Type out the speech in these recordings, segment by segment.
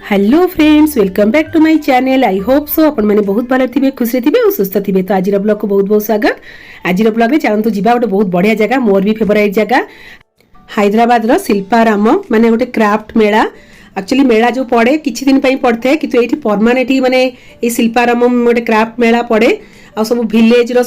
Hello friends, welcome back to my channel. I hope so अपन मैंने बहुत भल थे, खुश थे और सुस्थ थे। तो आज ब्लॉग को बहुत बहुत स्वागत। आज ब्लॉग में चलते जी गोटे बहुत बढ़िया जगह, मोर भी फेवरेट जगह, हैदराबाद शिल्पाराम माने गोटे क्राफ्ट मेला। एक्चुअली मेला जो पड़े किछि दिन पड़ता है कि ये परमानेंट ही माने ये शिल्पाराम गोटे क्राफ्ट मेला पड़े आ सब विलेज रो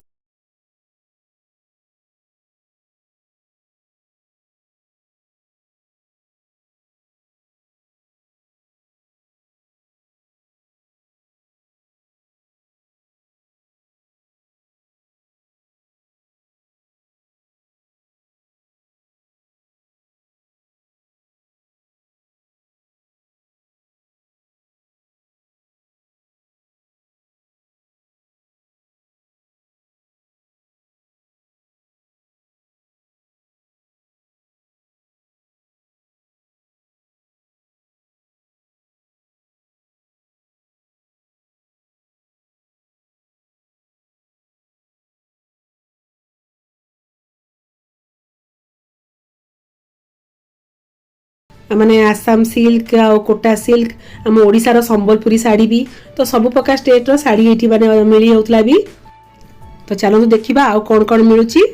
माने आसाम सिल्क आ कोटा सिल्क आम ओडिशार संबलपुरी साड़ी भी तो सब प्रकार स्टेट रो साड़ी ये माने मिली होतला भी। तो चलो देखिबा आ कौन कौन मिलुची।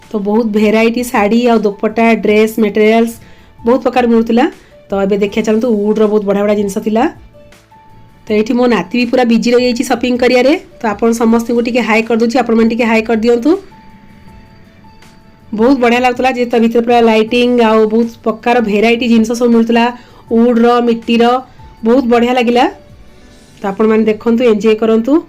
तो बहुत भेराइटी साड़ी आ दुपट्टा ड्रेस मटेरियल्स बहुत प्रकार मिलूला। तो ये देखिए चलते वुड रो बहुत बढ़िया बढ़िया जिनस थिला। तो ये मो नाती भी पूरा बिजी रही जाइए शॉपिंग करियारे। तो आपण समस्त को टिके हाई कर दूची, आपण टिके हाई कर दियंतु। बहुत बढ़िया लगुला जे भीतर पूरा लाइटिंग आ बहुत प्रकार भेराइटी जिनस सब मिलूला, वुड रो मिट्टी रो बहुत बढ़िया लगिला। तो आपण मैंने देखंतु एंजॉय करंतु।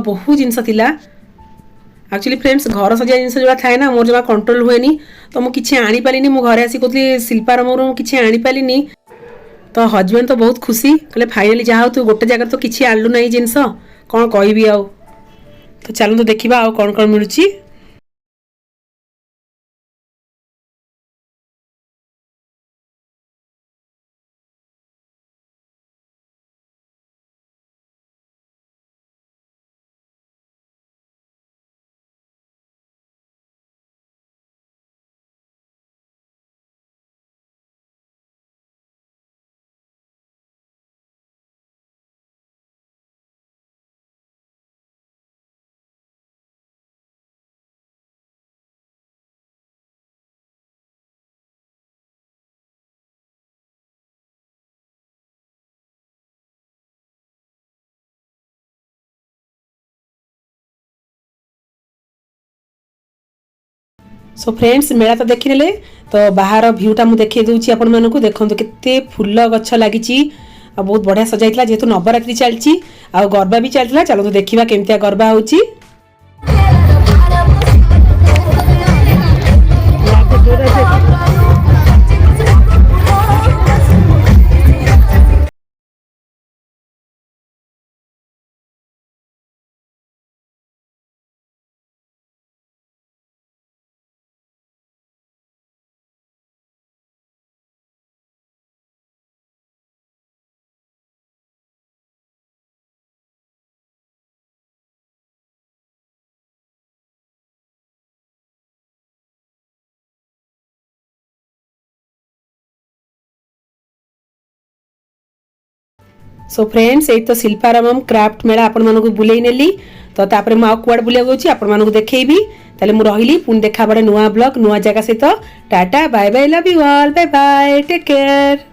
बहुत जिनस थिला एक्चुअली फ्रेंड्स घर सजा जिन जो थाए ना मोर जमा कंट्रोल हुए तो मुझे किसी आनी पारिनी मो घरे आसी कहती शिल्पाराम किसी आनी पारिनी तो हजबैंड तो बहुत खुशी कहले फाइनाली जहाँ तू गोटे जगह तो किसी आणलु ना जिनस कौन कहबी आउ तो चलू देखा आउ कौन कौन मिलूँ। सो फ्रेंड्स मेला तो देखी नेले तो बाहर भ्यूटा मुझे देखी दूसरी आपण मानक देखो केते फूल गछ लगी बहुत बढ़िया सजाइला जेहेतु नवरात्रि चलती आ गरबा भी चलता चलो देखा केमतिया गरबा होची। सो फ्रेंड्स ये तो शिल्पाराम क्राफ्ट मेला आपण मानक बुलेई नेली तो तापर मु कुआड बुलिया गौची आपण मानक देखैबी ताले मु रहिली पुन देखा बडे नुआ ब्लॉग नुआ जगह सहित tata bye bye love you all bye bye take care.